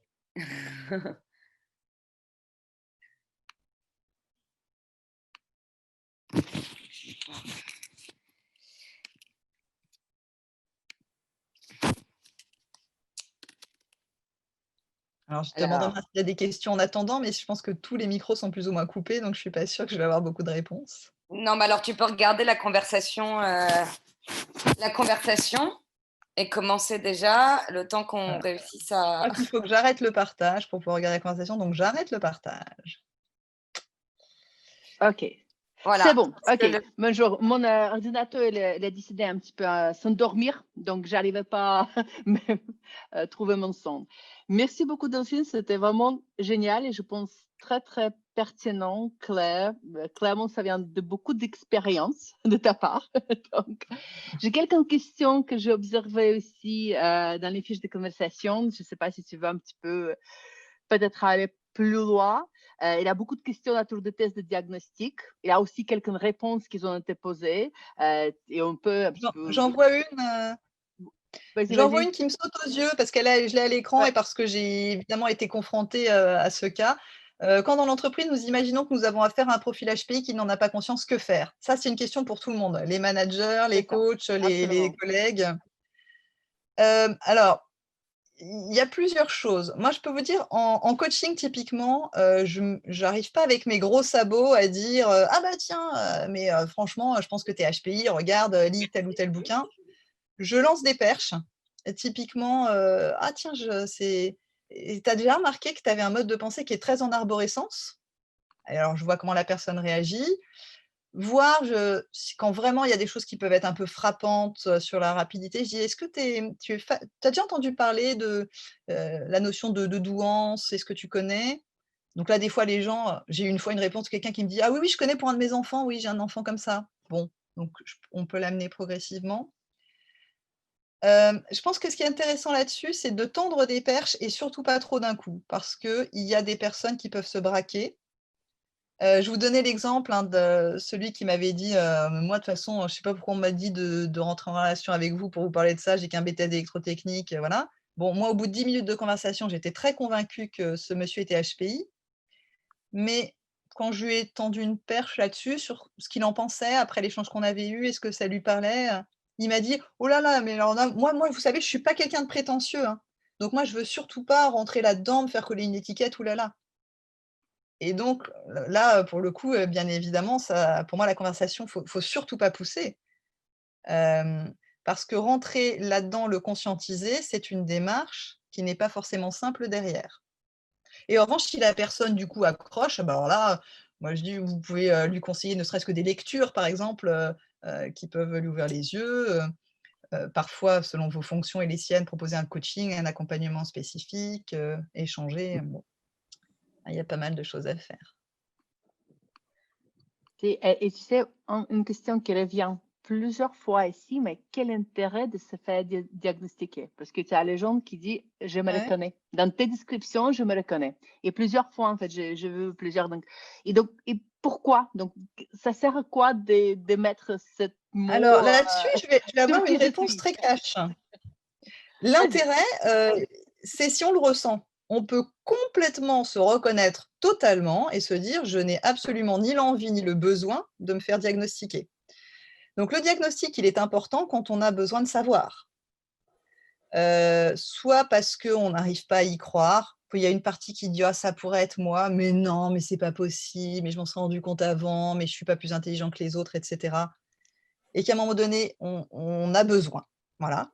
Alors, je te demanderai Alors, s'il y a des questions en attendant, mais je pense que tous les micros sont plus ou moins coupés, donc je ne suis pas sûre que je vais avoir beaucoup de réponses. non, mais alors tu peux regarder la conversation et commencer déjà le temps qu'on Voilà. réussisse Je à. crois qu'il faut que j'arrête le partage pour pouvoir regarder la conversation, donc j'arrête le partage. OK. Voilà. C'est bon, Parce que OK. Bonjour. Mon ordinateur, il a décidé un petit peu à s'endormir, donc j'arrivais pas à même, trouver mon son. Merci beaucoup, Delphine, c'était vraiment génial et je pense très, très pertinent, clair. Clairement, ça vient de beaucoup d'expérience de ta part. Donc, j'ai quelques questions que j'ai observées aussi dans les fiches de conversation. Je ne sais pas si tu veux un petit peu peut-être aller plus loin. Il y a beaucoup de questions autour des tests de diagnostic. Il y a aussi quelques réponses qui ont été posées. Et on peut un petit peu. J'en vois une. Vas-y, J'en vois vas-y. une qui me saute aux yeux parce je l'ai à l'écran Ouais, et parce que j'ai évidemment été confrontée à ce cas. Quand dans l'entreprise, nous imaginons que nous avons affaire à un profil HPI qui n'en a pas conscience, que faire? Ça, c'est une question pour tout le monde, les managers, c'est les ça. coachs, les Absolument. collègues. Alors, il y a plusieurs choses. Moi, je peux vous dire, en coaching, typiquement, je n'arrive pas avec mes gros sabots à dire ah bah tiens, mais franchement, je pense que tu es HPI, regarde, lis tel ou tel bouquin. Je lance des perches. Typiquement, ah tiens, tu as déjà remarqué que tu avais un mode de pensée qui est très en arborescence? Et alors, je vois comment la personne réagit. Voir, quand vraiment il y a des choses qui peuvent être un peu frappantes, sur la rapidité, je dis: «Est-ce que tu as déjà entendu parler de, la notion de douance? Est-ce que tu connais?» Donc là, des fois, les gens, j'ai eu une fois une réponse de quelqu'un qui me dit: «Ah oui, oui, je connais pour un de mes enfants, oui, j'ai un enfant comme ça». Bon, donc on peut l'amener progressivement. Je pense que ce qui est intéressant là-dessus, c'est de tendre des perches et surtout pas trop d'un coup, parce qu'il y a des personnes qui peuvent se braquer. Je vous donnais l'exemple, hein, de celui qui m'avait dit, «Moi, de toute façon, je ne sais pas pourquoi on m'a dit de rentrer en relation avec vous pour vous parler de ça, j'ai qu'un BTS d'électrotechnique», voilà. Bon, moi, au bout de 10 minutes de conversation, j'étais très convaincue que ce monsieur était HPI, mais quand je lui ai tendu une perche là-dessus, sur ce qu'il en pensait après l'échange qu'on avait eu, est-ce que ça lui parlait, il m'a dit: «Oh là là, mais alors là, moi, vous savez, je suis pas quelqu'un de prétentieux, hein, donc moi, je veux surtout pas rentrer là-dedans, me faire coller une étiquette, ouh là là». Et donc, là, pour le coup, bien évidemment, ça pour moi, la conversation, faut surtout pas pousser, parce que rentrer là-dedans, le conscientiser, c'est une démarche qui n'est pas forcément simple derrière. Et en revanche, si la personne, du coup, accroche, bah, alors là, moi, je dis: «Vous pouvez, lui conseiller ne serait-ce que des lectures, par exemple, qui peuvent lui ouvrir les yeux», parfois, selon vos fonctions et les siennes, proposer un coaching, un accompagnement spécifique, échanger, bon, il y a pas mal de choses à faire. Et tu sais, une question qui revient plusieurs fois ici, mais quel intérêt de se faire diagnostiquer? Parce que tu as les gens qui disent, je me Ouais. reconnais. Dans tes descriptions, je me reconnais. Et plusieurs fois, en fait, j'ai vu plusieurs. Donc, et pourquoi? Donc, ça sert à quoi de mettre ce Alors mot là-dessus, je vais sur avoir une qui je réponse suis? très cash. Vas-y. L'intérêt, c'est si on le ressent. On peut complètement se reconnaître totalement et se dire: «Je n'ai absolument ni l'envie ni le besoin de me faire diagnostiquer». Donc le diagnostic, il est important quand on a besoin de savoir. Soit parce qu'on n'arrive pas à y croire, qu'il y a une partie qui dit: «Ah ça pourrait être moi, mais non, mais c'est pas possible, mais je m'en serais rendu compte avant, mais je suis pas plus intelligent que les autres» et cetera, et qu'à un moment donné, on a besoin. Voilà.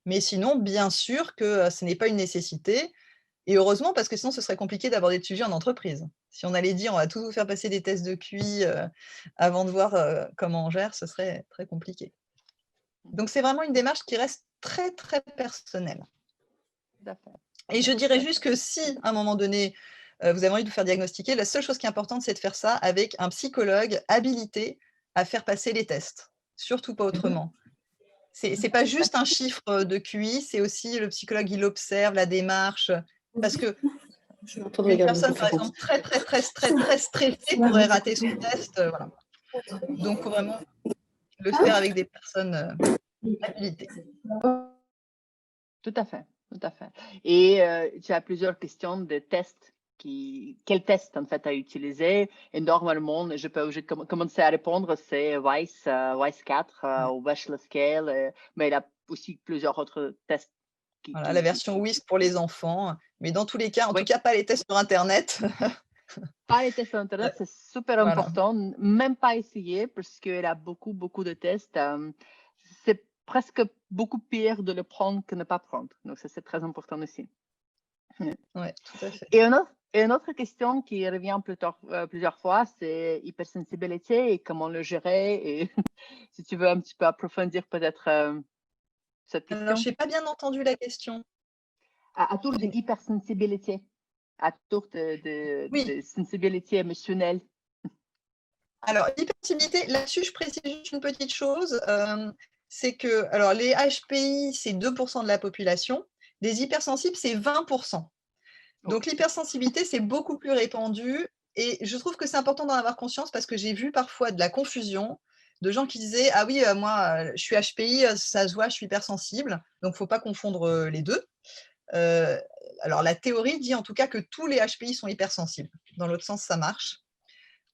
Mais sinon, bien sûr que, ce n'est pas une nécessité, et heureusement, parce que sinon ce serait compliqué d'aborder le sujet en entreprise. Si on allait dire: «On va tous vous faire passer des tests de QI, avant de voir, comment on gère», ce serait très compliqué. Donc c'est vraiment une démarche qui reste très, très personnelle, Tout à fait. et je Tout dirais à juste fait. que si, à un moment donné, vous avez envie de vous faire diagnostiquer, la seule chose qui est importante, c'est de faire ça avec un psychologue habilité à faire passer les tests, surtout pas autrement. C'est pas juste un chiffre, de QI, c'est aussi le psychologue, il observe la démarche, parce qu'une Je suis en train de regarder une personne, par conférence. exemple, très, très, très, très, très stressée pourrait rater son test, voilà. Donc il faut vraiment le faire avec des personnes, habilitées. Tout à fait, tout à fait. Et tu as plusieurs questions de tests. Quel test en fait à utiliser? Et normalement, j'ai commencé à répondre, c'est WISE, WISE 4 Ouais. ou Bachelor Scale, mais il y a aussi plusieurs autres tests Voilà, la version WISC pour les enfants, mais dans tous les cas, en tout Oui, cas pas les tests sur internet. pas les tests sur Internet, c'est super Voilà. important. Même pas essayer parce qu'il y a beaucoup, beaucoup de tests. C'est presque beaucoup pire de le prendre que ne pas prendre. Donc, ça, c'est très important aussi. Ouais, tout à fait. Et une autre question qui revient plusieurs fois, c'est hypersensibilité et comment le gérer. Et si tu veux un petit peu approfondir peut-être cette Alors question. j'ai pas bien entendu la question. À tour de J'ai hypersensibilité, à tour Oui, de sensibilité émotionnelle. alors l'hypersensibilité, là-dessus, je précise juste une petite chose, c'est que alors les HPI, c'est 2 de la population, les hypersensibles, c'est 20. Oh, Donc l'hypersensibilité, c'est beaucoup plus répandu, et je trouve que c'est important d'en avoir conscience parce que j'ai vu parfois de la confusion, de gens qui disaient: «Ah oui, moi, je suis HPI, ça se voit, je suis hypersensible». Donc faut pas confondre, les 2. Heu, alors la théorie dit en tout cas que tous les HPI sont hypersensibles. Dans l'autre sens, ça marche.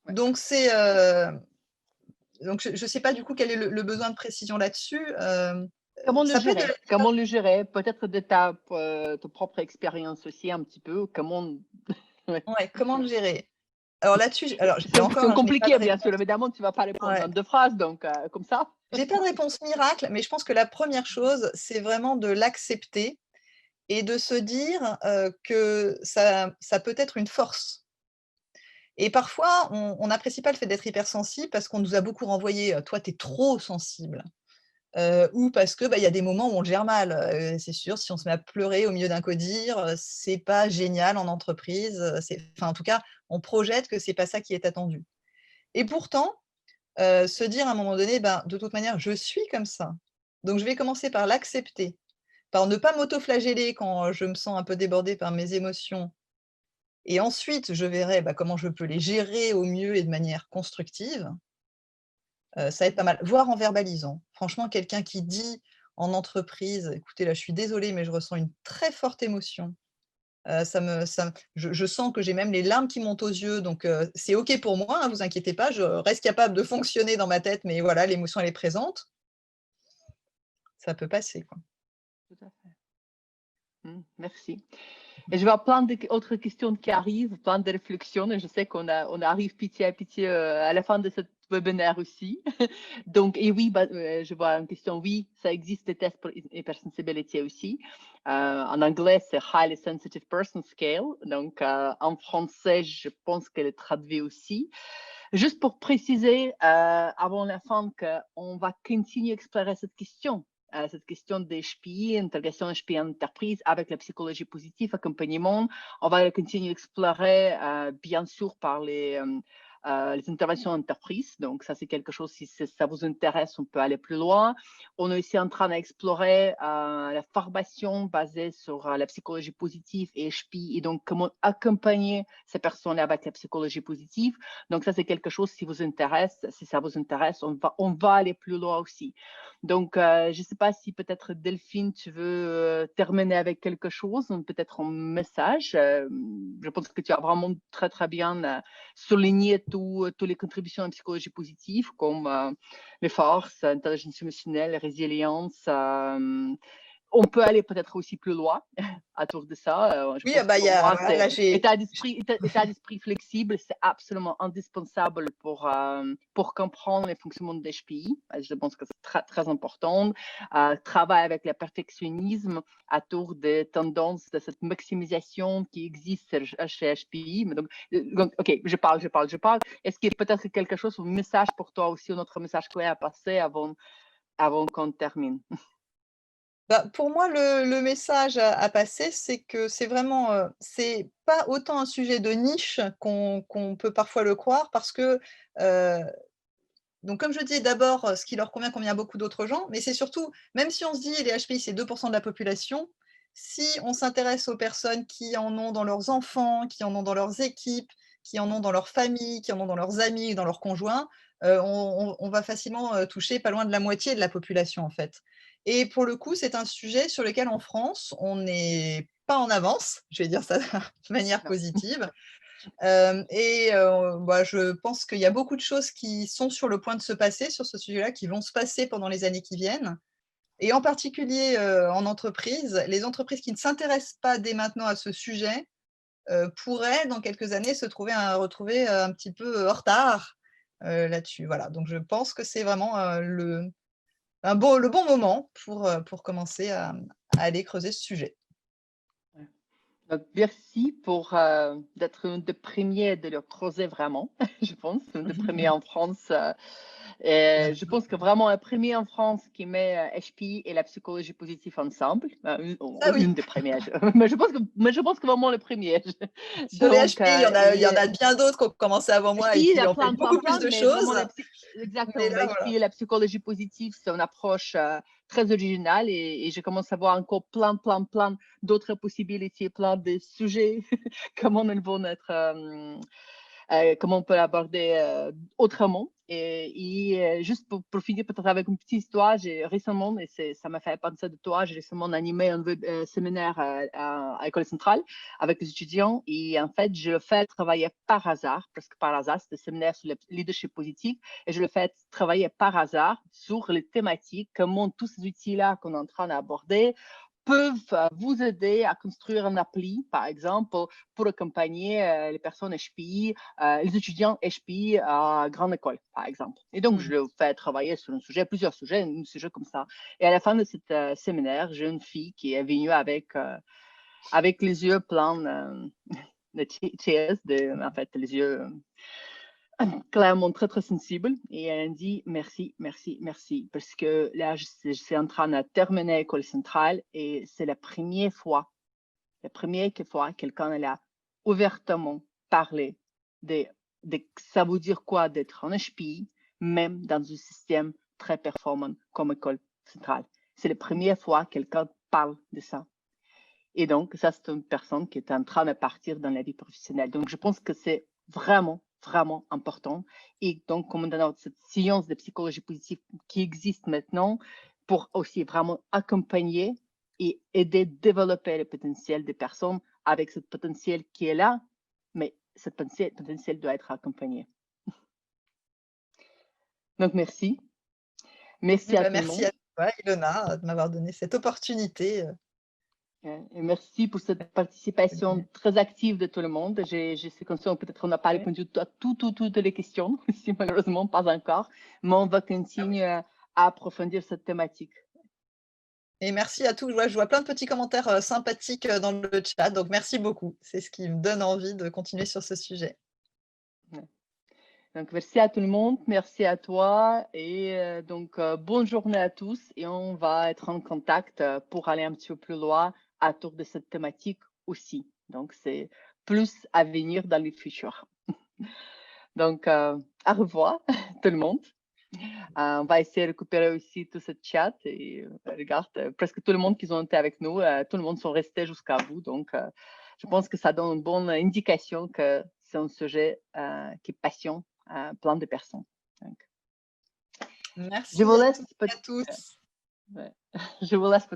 ouais. Donc donc je sais pas du coup quel est le besoin de précision là-dessus. Comment le ça peut être de gérer? la Comment le gérer? Peut-être de ta propre expérience aussi un petit peu. Comment ouais. ouais, comment le gérer? Alors là-dessus, alors C'est là encore, c'est je n'ai pas de compliqué bien sûr, réponse. évidemment, tu vas pas répondre en Ouais. 2 phrases donc comme ça. J'ai pas de réponse miracle, mais je pense que la première chose, c'est vraiment de l'accepter et de se dire, que ça peut être une force. Et parfois, on n'apprécie pas le fait d'être hypersensible parce qu'on nous a beaucoup renvoyé, «Toi, tu es trop sensible», ou parce que, bah, il y a des moments où on le gère mal. C'est sûr, si on se met à pleurer au milieu d'un codir, c'est pas génial en entreprise, c'est enfin, en tout cas, on projette que c'est pas ça qui est attendu. Et pourtant, se dire à un moment donné: «Ben, de toute manière, je suis comme ça, donc je vais commencer par l'accepter, par ne pas m'auto-flageller quand je me sens un peu débordée par mes émotions et ensuite je verrai, bah, comment je peux les gérer au mieux et de manière constructive». Ça va être pas mal, voire en verbalisant. Franchement, quelqu'un qui dit en entreprise: «Écoutez, là, je suis désolé, mais je ressens une très forte émotion». Ça me je sens que j'ai même les larmes qui montent aux yeux, donc c'est OK pour moi, hein, vous inquiétez pas, je reste capable de fonctionner dans ma tête, mais voilà, l'émotion, elle est présente. Ça peut passer, quoi. Tout à fait. Merci. Et je vois plein d'autres questions qui arrivent, plein de réflexions. Et je sais on arrive pitié à pitié à la fin de ce webinaire aussi. Donc, et oui, je vois une question. Oui, ça existe des tests pour hypersensibilité aussi. En anglais, c'est Highly Sensitive Person Scale. Donc, en français, je pense qu'elle est traduite aussi. Juste pour préciser avant la fin qu'on va continuer à explorer cette question des HPI, intégration HPI en entreprise avec la psychologie positive, accompagnement. On va continuer à explorer, bien sûr, par les interventions entreprises. Donc, ça, c'est quelque chose, si ça vous intéresse, on peut aller plus loin. On est aussi en train d'explorer la formation basée sur la psychologie positive et HPI, et donc comment accompagner ces personnes avec la psychologie positive. Donc, ça, c'est quelque chose, si ça vous intéresse, on va aller plus loin aussi. Donc, je ne sais pas si peut-être Delphine, tu veux terminer avec quelque chose, peut-être un message. Je pense que tu as vraiment très, très bien souligné toutes les contributions en psychologie positive, comme les forces, intelligence émotionnelle, résilience. On peut aller peut-être aussi plus loin autour de ça. Je Oui, pense que bah, il y pour a moi, voilà, c'est là, j'ai état d'esprit flexible, c'est absolument indispensable pour comprendre les fonctionnements des HPI. Je pense que c'est très, très important. Travail avec le perfectionnisme autour des tendances de cette maximisation qui existe chez HPI. Donc, OK, je parle. Est-ce qu'il y a peut-être quelque chose, un message pour toi aussi, un autre message clé à passer avant qu'on termine? bah, pour moi, le message à passer, c'est que c'est vraiment, c'est pas autant un sujet de niche qu'on peut parfois le croire parce que, heu, donc comme je disais d'abord, ce qui leur convient à beaucoup d'autres gens, mais c'est surtout, même si on se dit les HPI, c'est 2 de la population, si on s'intéresse aux personnes qui en ont dans leurs enfants, qui en ont dans leurs équipes, qui en ont dans leur famille, qui en ont dans leurs amis, dans leurs conjoints, on va facilement, toucher pas loin de la moitié de la population, en fait. Et pour le coup, c'est un sujet sur lequel en France, on n'est pas en avance, je vais dire ça de manière Non. positive. Bah, je pense qu'il y a beaucoup de choses qui sont sur le point de se passer sur ce sujet-là, qui vont se passer pendant les années qui viennent et en particulier, en entreprise. Les entreprises qui ne s'intéressent pas dès maintenant à ce sujet, pourraient dans quelques années se retrouver, un petit peu en retard, là-dessus. Voilà, donc je pense que c'est vraiment, le bon moment pour commencer à aller creuser ce sujet. Donc, merci pour d'être une des premiers de le creuser vraiment, je pense, une des premiers en France. Et je pense que vraiment un premier en France qui met HPI et la psychologie positive ensemble, Ça oui, une des premières. Mais je pense que vraiment le premier. sur les Donc, HPI, il y en a bien d'autres qui ont commencé avant moi et HPI, il y qui a ont fait beaucoup plus plein, de mais vraiment, choses, exactement, mais là, mais voilà. HPI et la psychologie positive, c'est une approche très originale et je commence à voir encore plein d'autres possibilités, plein de sujets, comment ils vont être comment on peut l'aborder autrement. Et juste pour finir peut-être avec une petite histoire, j'ai récemment, et ça m'a fait penser de toi, j'ai récemment animé un séminaire à l'École centrale avec les étudiants et en fait, je le fais travailler par hasard, presque par hasard, c'est un séminaire sur le leadership positif et je le fais travailler par hasard sur les thématiques, comment tous ces outils-là qu'on est en train d'aborder peuvent vous aider à construire un appli, par exemple, pour accompagner les personnes HPI, les étudiants HPI à grande école, par exemple. Et donc, je le fais travailler sur un sujet, plusieurs sujets, un sujet comme ça. Et à la fin de ce séminaire, j'ai une fille qui est venue avec les yeux pleins de tears, en fait, les yeux clairement très, très sensible. Et elle dit merci, merci, merci. Parce que là, je suis en train de terminer l'école centrale et c'est la première fois que quelqu'un a ouvertement parlé de ça veut dire quoi d'être un HPI, même dans un système très performant comme école centrale. C'est la première fois que quelqu'un parle de ça. Et donc, ça, c'est une personne qui est en train de partir dans la vie professionnelle. Donc, je pense que c'est vraiment, vraiment important. Et donc, comme dans cette science de psychologie positive qui existe maintenant, pour aussi vraiment accompagner et aider à développer le potentiel des personnes avec ce potentiel qui est là, mais ce potentiel doit être accompagné. Donc, merci. Merci à tout le monde. Merci à toi, Ilona, de m'avoir donné cette opportunité. Et merci pour cette participation très active de tout le monde. Je suis consciente, peut-être on n'a pas répondu à toutes les questions, si malheureusement pas encore, mais on va continuer à approfondir cette thématique. Et merci à tous. Je vois plein de petits commentaires sympathiques dans le chat, donc merci beaucoup. C'est ce qui me donne envie de continuer sur ce sujet. Donc, merci à tout le monde, merci à toi et donc bonne journée à tous et on va être en contact pour aller un petit peu plus loin autour de cette thématique aussi. Donc, c'est plus à venir dans le futur. Donc, au revoir tout le monde. On va essayer de récupérer aussi tout ce chat et regarde, presque tout le monde qui ont été avec nous, tout le monde sont restés jusqu'à bout. Donc, je pense que ça donne une bonne indication que c'est un sujet qui passionne plein de personnes. Donc, Merci je vous laisse à tous. je vous laisse